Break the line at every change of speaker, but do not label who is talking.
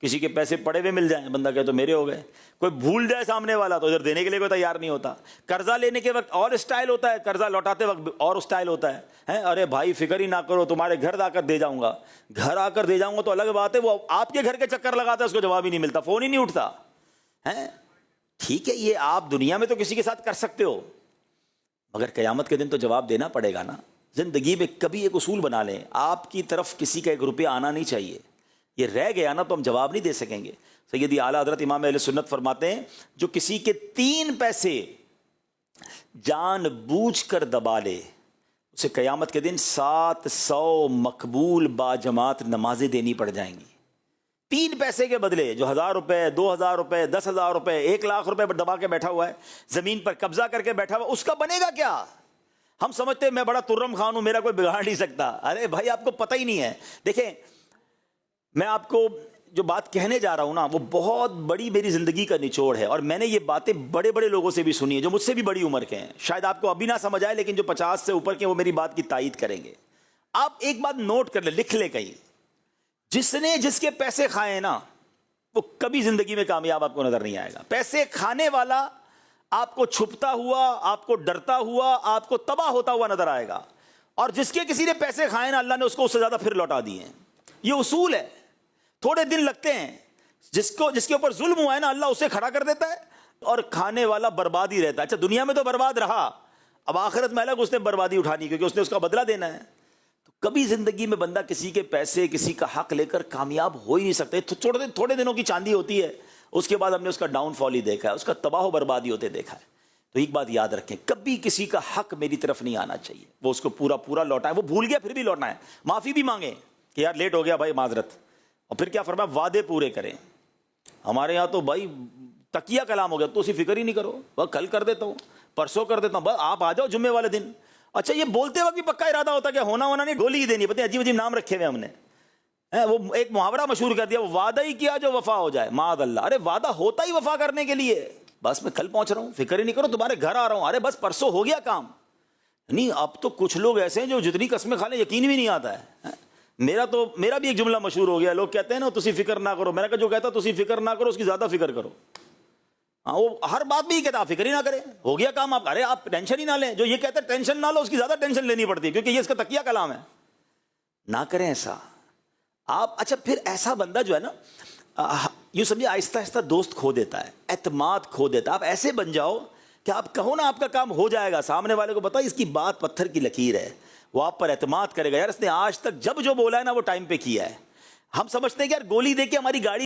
کسی کے پیسے پڑے ہوئے مل جائیں، بندہ کہے تو میرے ہو گئے. کوئی بھول جائے سامنے والا تو ادھر دینے کے لیے کوئی تیار نہیں ہوتا. قرضہ لینے کے وقت اور اسٹائل ہوتا ہے، قرضہ لوٹاتے وقت اور اسٹائل ہوتا ہے. ارے بھائی فکر ہی نہ کرو، تمہارے گھر آ کر دے جاؤں گا. گھر آ کر دے جاؤں گا تو الگ بات ہے، وہ آپ کے گھر کے چکر لگاتا ہے، اس کو جواب ہی نہیں ملتا، فون ہی نہیں اٹھتا. ٹھیک ہے، یہ آپ دنیا میں تو کسی کے ساتھ کر سکتے ہو، مگر قیامت کے دن تو جواب دینا پڑے گا نا. زندگی میں کبھی ایک اصول بنا لیں، آپ کی طرف کسی کا 1 روپیہ آنا نہیں چاہیے. یہ رہ گیا نا تو ہم جواب نہیں دے سکیں گے. سیدی اعلیٰ حضرت امام اہل سنت فرماتے ہیں، جو کسی کے 3 پیسے جان بوجھ کر دبا لے، اسے قیامت کے دن 700 مقبول باجماعت نمازیں دینی پڑ جائیں گی. 3 پیسے کے بدلے جو 1000 روپے، 2000 روپے، 10,000 روپے، 1 لاکھ روپے پر دبا کے بیٹھا ہوا ہے، زمین پر قبضہ کر کے بیٹھا ہوا، اس کا بنے گا کیا؟ ہم سمجھتے ہیں میں بڑا ترم خان ہوں، میرا کوئی بگاڑ نہیں سکتا. ارے بھائی آپ کو پتہ ہی نہیں ہے. دیکھیں، میں آپ کو جو بات کہنے جا رہا ہوں نا، وہ بہت بڑی میری زندگی کا نچوڑ ہے، اور میں نے یہ باتیں بڑے بڑے لوگوں سے بھی سنی ہیں جو مجھ سے بھی بڑی عمر کے ہیں. شاید آپ کو ابھی نہ سمجھ آئے، لیکن جو 50 سے اوپر کے وہ میری بات کی تائید کریں گے. آپ ایک بات نوٹ کر لیں، لکھ لیں کہیں، جس کے پیسے کھائے نا وہ کبھی زندگی میں کامیاب آپ کو نظر نہیں آئے گا. پیسے کھانے والا آپ کو چھپتا ہوا، آپ کو ڈرتا ہوا، آپ کو تباہ ہوتا ہوا نظر آئے گا. اور جس کے کسی نے پیسے کھائے نا، اللہ نے اس کو اس سے زیادہ پھر لوٹا دیے ہیں. یہ اصول ہے. تھوڑے دن لگتے ہیں، جس کے اوپر ظلم ہوا ہے نا، اللہ اسے کھڑا کر دیتا ہے، اور کھانے والا برباد ہی رہتا ہے. اچھا دنیا میں تو برباد رہا، اب آخرت میں الگ اس نے بربادی اٹھانی، کیونکہ اس نے اس کا بدلہ دینا ہے. تو کبھی زندگی میں بندہ کسی کے پیسے، کسی کا حق لے کر کامیاب ہو ہی نہیں سکتے. تھوڑے دنوں کی چاندی ہوتی ہے، اس کے بعد ہم نے اس کا ڈاؤن فال ہی دیکھا ہے، اس کا تباہ و بربادی ہوتے دیکھا ہے. تو ایک بات یاد رکھیں، کبھی کسی کا حق میری طرف نہیں آنا چاہیے. وہ اس کو پورا لوٹائے. وہ بھول گیا پھر بھی لوٹنا ہے، معافی بھی مانگے کہ یار لیٹ ہو گیا بھائی، معذرت. اور پھر کیا فرمایا؟ وعدے پورے کریں. ہمارے یہاں تو بھائی تکیہ کلام ہو گیا، تو اسی فکر ہی نہیں کرو، بس کل کر دیتا ہوں، پرسوں کر دیتا ہوں، بس آپ آ جاؤ جمعے والے دن. اچھا یہ بولتے وقت بھی پکا ارادہ ہوتا ہے کہ ہونا نہیں، ڈولی ہی دینی. پتہ ہے عجیب نام رکھے ہوئے ہم نے. وہ ایک محاورہ مشہور کر دیا، وہ وعدہ ہی کیا جو وفا ہو جائے. معاذ اللہ. ارے وعدہ ہوتا ہی وفا کرنے کے لیے. بس میں کل پہنچ رہا ہوں، فکر ہی نہیں کرو، تمہارے گھر آ رہا ہوں. ارے بس پرسوں ہو گیا کام. نہیں، اب تو کچھ لوگ ایسے ہیں جو جتنی قسمیں کھا لیں یقین بھی نہیں آتا ہے. میرا بھی ایک جملہ مشہور ہو گیا، لوگ کہتے ہیں نا تسی فکر نہ کرو. میں نے کہا جو کہتا تسی فکر نہ کرو اس کی زیادہ فکر کرو. وہ ہر بات میں یہ کہتا آپ فکر ہی نہ کریں، ہو گیا کام. ارے آپ ٹینشن ہی نہ لیں. جو یہ کہتا ہے ٹینشن نہ لو، اس کی زیادہ ٹینشن لینی پڑتی ہے، کیونکہ یہ اس کا تکیہ کلام ہے. نہ کریں ایسا آپ. اچھا پھر ایسا بندہ جو ہے نا، یوں سمجھے آہستہ آہستہ دوست کھو دیتا ہے، اعتماد کھو دیتا ہے. آپ ایسے بن جاؤ کہ آپ کہو نا آپ کا کام ہو جائے گا، سامنے والے کو پتا اس کی بات پتھر کی لکیر ہے، وہ آپ پر اعتماد کرے گا. یار اس نے آج تک جب جو بولا ہے نا وہ ٹائم پہ کیا ہے. ہم سمجھتے ہیں کہ یار گولی دے کے ہماری گاڑی